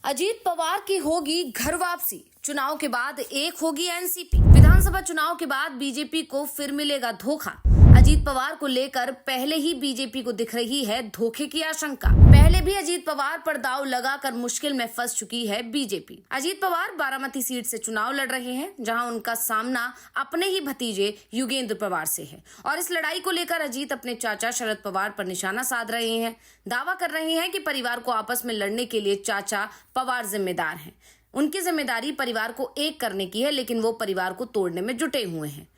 अजीत पवार की होगी घर वापसी। चुनाव के बाद एक होगी एनसीपी। विधानसभा चुनाव के बाद बीजेपी को फिर मिलेगा धोखा। अजीत पवार को लेकर पहले ही बीजेपी को दिख रही है धोखे की आशंका। पहले भी अजीत पवार पर दांव लगाकर मुश्किल में फंस चुकी है बीजेपी। अजीत पवार बारामती सीट से चुनाव लड़ रहे हैं, जहां उनका सामना अपने ही भतीजे युगेंद्र पवार से है और इस लड़ाई को लेकर अजीत अपने चाचा शरद पवार पर निशाना साध रहे हैं। दावा कर रहे हैं कि परिवार को आपस में लड़ने के लिए चाचा पवार जिम्मेदार हैं। उनकी जिम्मेदारी परिवार को एक करने की है, लेकिन वो परिवार को तोड़ने में जुटे हुए हैं।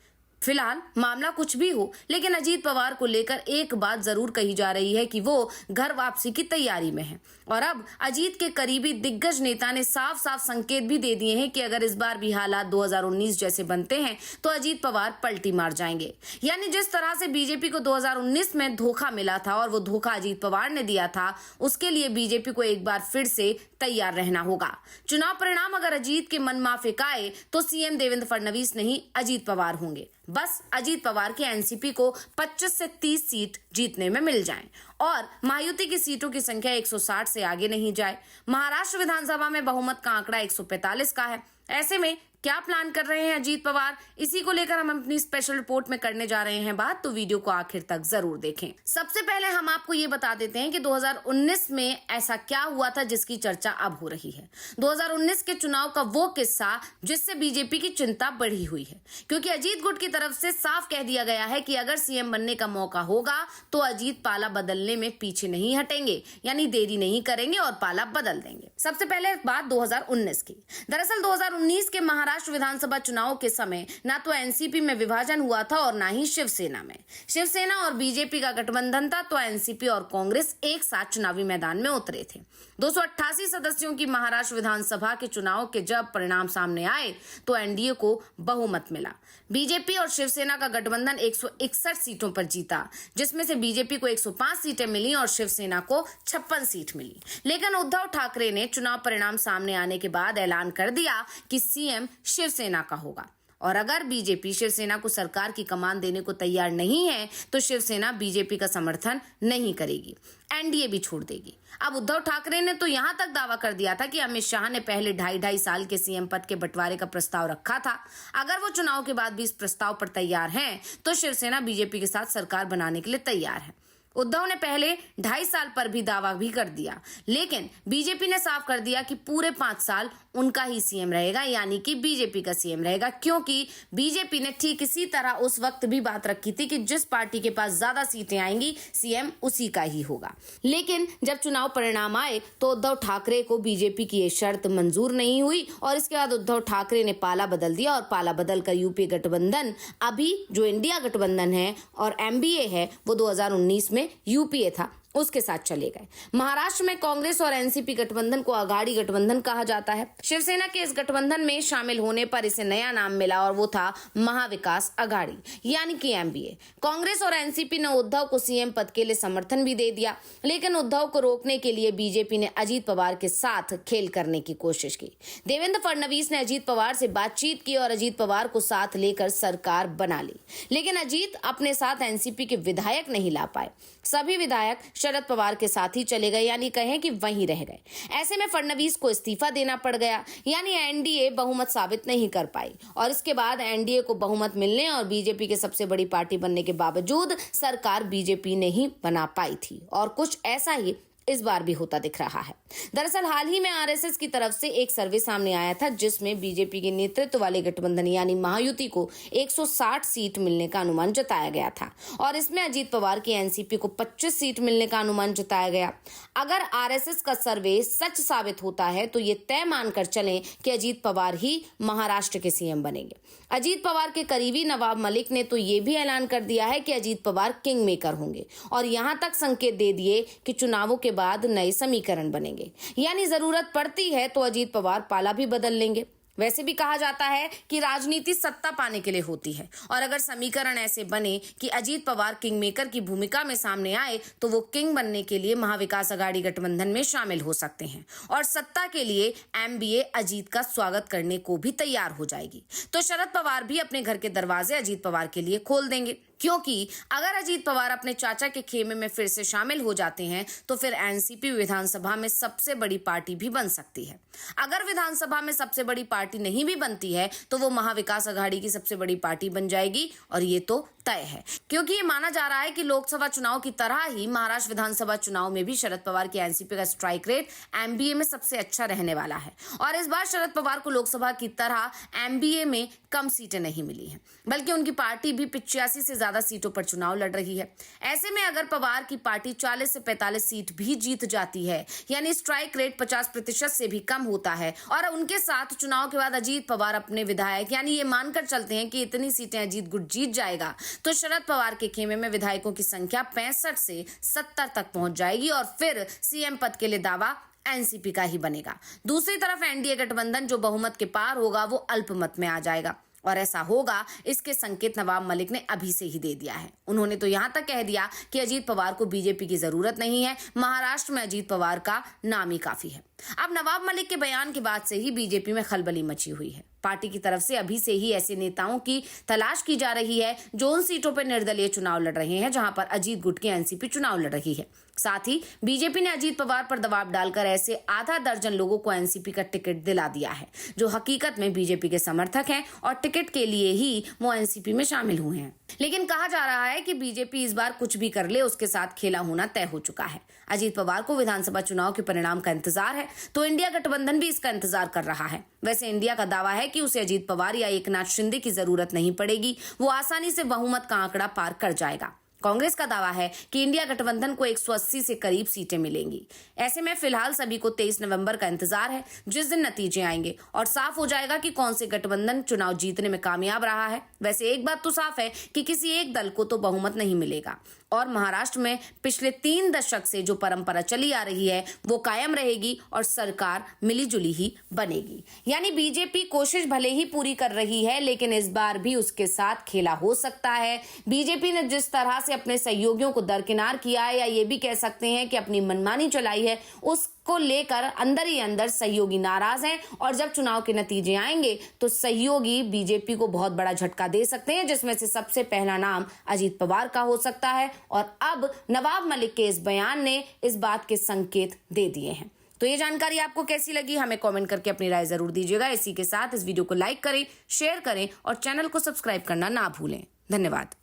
फिलहाल मामला कुछ भी हो, लेकिन अजीत पवार को लेकर एक बात जरूर कही जा रही है कि वो घर वापसी की तैयारी में है। और अब अजीत के करीबी दिग्गज नेता ने साफ साफ संकेत भी दे दिए हैं कि अगर इस बार भी हालात 2019 जैसे बनते हैं तो अजीत पवार पलटी मार जाएंगे। यानी जिस तरह से बीजेपी को 2019 में धोखा मिला था और वो धोखा अजीत पवार ने दिया था, उसके लिए बीजेपी को एक बार फिर से तैयार रहना होगा। चुनाव परिणाम अगर अजीत के मन माफिक आए तो सीएम देवेंद्र फडणवीस नहीं, अजीत पवार होंगे। बस अजीत पवार के एनसीपी को 25 से 30 सीट जीतने में मिल जाएं और महायुति की सीटों की संख्या 160 से आगे नहीं जाए। महाराष्ट्र विधानसभा में बहुमत का आंकड़ा 145 का है। ऐसे में क्या प्लान कर रहे हैं अजीत पवार, इसी को लेकर हम अपनी स्पेशल रिपोर्ट में करने जा रहे हैं बात, तो वीडियो को आखिर तक जरूर देखें। सबसे पहले हम आपको ये बता देते हैं कि 2019 में ऐसा क्या हुआ था जिसकी चर्चा अब हो रही है। 2019 के चुनाव का वो किस्सा जिससे बीजेपी की चिंता बढ़ी हुई है, क्योंकि अजीत गुट की तरफ से साफ कह दिया गया है कि अगर सीएम बनने का मौका होगा तो अजीत पाला बदलने में पीछे नहीं हटेंगे, यानी देरी नहीं करेंगे और पाला बदल देंगे। सबसे पहले बात 2019 की। दरअसल 2019 के महाराष्ट्र विधानसभा चुनाव के समय ना तो एनसीपी में विभाजन हुआ था और ना ही शिवसेना में। शिवसेना और बीजेपी का गठबंधन था, तो एनसीपी और कांग्रेस एक साथ चुनावी मैदान में उतरे थे। 288 सदस्यों की महाराष्ट्र विधानसभा के चुनाव के जब परिणाम सामने आए तो एनडीए को बहुमत मिला। बीजेपी और शिवसेना का गठबंधन 161 सीटों पर जीता, जिसमें से बीजेपी को 105 सीटें मिली और शिवसेना को 56 सीट मिली। लेकिन उद्धव ठाकरे ने चुनाव परिणाम सामने आने के बाद ऐलान कर दिया कि सीएम शिवसेना का होगा और अगर बीजेपी शिवसेना को सरकार की कमान देने को तैयार नहीं है तो शिवसेना बीजेपी का समर्थन नहीं करेगी, एनडीए भी छोड़ देगी। अब उद्धव ठाकरे ने तो यहां तक दावा कर दिया था कि अमित शाह ने पहले 2.5 साल के सीएम पद के बंटवारे का प्रस्ताव रखा था। अगर वो चुनाव के बाद भी इस प्रस्ताव पर तैयार हैं तो शिवसेना बीजेपी के साथ सरकार बनाने के लिए तैयार है। उद्धव ने पहले 2.5 साल पर भी दावा भी कर दिया, लेकिन बीजेपी ने साफ कर दिया कि पूरे 5 साल उनका ही सीएम रहेगा, यानी कि बीजेपी का सीएम रहेगा, क्योंकि बीजेपी ने ठीक इसी तरह उस वक्त भी बात रखी थी कि जिस पार्टी के पास ज्यादा सीटें आएंगी सीएम उसी का ही होगा। लेकिन जब चुनाव परिणाम आए तो उद्धव ठाकरे को बीजेपी की ये शर्त मंजूर नहीं हुई और इसके बाद उद्धव ठाकरे ने पाला बदल दिया और पाला बदल कर यूपीए गठबंधन, अभी जो इंडिया गठबंधन है और एमबीए है, वो 2019 में यूपीए था, उसके साथ चले गए। महाराष्ट्र में कांग्रेस और एनसीपी गठबंधन को अघाड़ी गठबंधन कहा जाता है। शिवसेना के इस गठबंधन में शामिल होने पर इसे नया नाम मिला और वो था महाविकास अघाड़ी, यानी कि एमबीए। कांग्रेस और एनसीपी ने उद्धव को सीएम पद के लिए समर्थन भी दे दिया, लेकिन उद्धव को रोकने के लिए बीजेपी ने अजीत पवार के साथ खेल करने की कोशिश की। देवेंद्र फडणवीस ने अजीत पवार से बातचीत की और अजीत पवार को साथ लेकर सरकार बना ली, लेकिन अजीत अपने साथ एनसीपी के विधायक नहीं ला पाए। सभी विधायक शरद पवार के साथ ही चले गए, यानी कहें कि वहीं रह गए। ऐसे में फडणवीस को इस्तीफा देना पड़ गया, यानी एनडीए बहुमत साबित नहीं कर पाई और इसके बाद एनडीए को बहुमत मिलने और बीजेपी के सबसे बड़ी पार्टी बनने के बावजूद सरकार बीजेपी ने ही बना पाई थी और कुछ ऐसा ही इस बार भी होता दिख रहा है। दरअसल हाल ही में आरएसएस की तरफ से एक सर्वे सामने आया था, जिसमें बीजेपी के नेतृत्व वाले गठबंधन यानी महायुति को 160 सीट मिलने का अनुमान जताया गया था और इसमें अजीत पवार की एनसीपी को 25 सीट मिलने का अनुमान जताया गया। अगर आरएसएस का सर्वे सच साबित होता है तो ये तय मानकर चलें कि अजीत पवार ही महाराष्ट्र के सीएम बनेंगे। अजीत पवार के करीबी नवाब मलिक ने तो ये भी ऐलान कर दिया है कि अजीत पवार किंग मेकर होंगे और यहां तक संकेत दे दिए कि चुनावों के बाद नए समीकरण बनेंगे, यानी जरूरत पड़ती है तो अजीत पवार पाला भी बदल लेंगे। वैसे भी कहा जाता है कि राजनीति सत्ता पाने के लिए होती है और अगर समीकरण ऐसे बने कि अजीत पवार किंग मेकर की भूमिका में सामने आए तो वो किंग बनने के लिए महाविकास अघाड़ी गठबंधन में शामिल हो सकते हैं और सत्ता के लिए एमबीए अजीत का स्वागत करने को भी तैयार हो जाएगी। तो शरद पवार भी अपने घर के दरवाजे अजीत पवार के लिए खोल देंगे। क्योंकि अगर अजीत पवार अपने चाचा के खेमे में फिर से शामिल हो जाते हैं तो फिर एनसीपी विधानसभा में सबसे बड़ी पार्टी भी बन सकती है। अगर विधानसभा में सबसे बड़ी पार्टी नहीं भी बनती है तो वो महाविकास अघाड़ी की सबसे बड़ी पार्टी बन जाएगी और ये तो तय है, क्योंकि ये माना जा रहा है कि लोकसभा चुनाव की तरह ही महाराष्ट्र विधानसभा चुनाव में भी शरद पवार की एनसीपी का स्ट्राइक रेट एमबीए में सबसे अच्छा रहने वाला है। और इस बार शरद पवार को लोकसभा की तरह एमबीए में कम सीटें नहीं मिली हैं, बल्कि उनकी पार्टी भी 85 से ज्यादा सीटों पर चुनाव लड़ रही है। ऐसे में अगर पवार की पार्टी 40 से 45 सीट भी जीत जाती है, यानी स्ट्राइक रेट 50% से भी कम होता है, और उनके साथ चुनाव के बाद अजीत पवार अपने विधायक यानी ये मानकर चलते हैं कि इतनी सीटें अजीत गुट जीत जाएगा, तो शरद पवार के खेमे में विधायकों की संख्या 65 से 70 तक पहुंच जाएगी और फिर सीएम पद के लिए दावा एनसीपी का ही बनेगा। दूसरी तरफ एनडीए गठबंधन जो बहुमत के पार होगा वो अल्पमत में आ जाएगा, और ऐसा होगा इसके संकेत नवाब मलिक ने अभी से ही दे दिया है। उन्होंने तो यहां तक कह दिया कि अजीत पवार को बीजेपी की जरूरत नहीं है, महाराष्ट्र में अजीत पवार का नाम ही काफी है। अब नवाब मलिक के बयान के बाद से ही बीजेपी में खलबली मची हुई है। पार्टी की तरफ से अभी से ही ऐसे नेताओं की तलाश की जा रही है जो उन सीटों पर निर्दलीय चुनाव लड़ रहे हैं जहां पर अजीत गुट की एनसीपी चुनाव लड़ रही है। साथ ही बीजेपी ने अजीत पवार पर दबाव डालकर ऐसे आधा दर्जन लोगों को एनसीपी का टिकट दिला दिया है जो हकीकत में बीजेपी के समर्थक हैं और टिकट के लिए ही वो एनसीपी में शामिल हुए हैं। लेकिन कहा जा रहा है कि बीजेपी इस बार कुछ भी कर ले उसके साथ खेला होना तय हो चुका है। अजीत पवार को विधानसभा चुनाव के परिणाम का इंतजार है तो इंडिया गठबंधन भी इसका इंतजार कर रहा है। वैसे इंडिया का दावा है कि उसे अजीत पवार या एकनाथ शिंदे की जरूरत नहीं पड़ेगी, वो आसानी से बहुमत का आंकड़ा पार कर जाएगा। कांग्रेस का दावा है कि इंडिया गठबंधन को 180 से करीब सीटें मिलेंगी। ऐसे में फिलहाल सभी को 23 नवंबर का इंतजार है, जिस दिन नतीजे आएंगे और साफ हो जाएगा कि कौन से गठबंधन चुनाव जीतने में कामयाब रहा है। वैसे एक बात तो साफ है कि किसी एक दल को तो बहुमत नहीं मिलेगा और महाराष्ट्र में पिछले 3 दशक से जो परंपरा चली आ रही है वो कायम रहेगी और सरकार मिलीजुली ही बनेगी। यानी बीजेपी कोशिश भले ही पूरी कर रही है लेकिन इस बार भी उसके साथ खेला हो सकता है। बीजेपी ने जिस तरह से अपने सहयोगियों को दरकिनार किया है, या ये भी कह सकते हैं कि अपनी मनमानी चलाई है, उसको लेकर अंदर ही अंदर सहयोगी नाराज हैं और जब चुनाव के नतीजे आएंगे तो सहयोगी बीजेपी को बहुत बड़ा झटका दे सकते हैं, जिसमें से सबसे पहला नाम अजीत पवार का हो सकता है। और अब नवाब मलिक के इस बयान ने इस बात के संकेत दे दिए हैं। तो ये जानकारी आपको कैसी लगी हमें कमेंट करके अपनी राय जरूर दीजिएगा। इसी के साथ इस वीडियो को लाइक करें, शेयर करें और चैनल को सब्सक्राइब करना ना भूलें। धन्यवाद।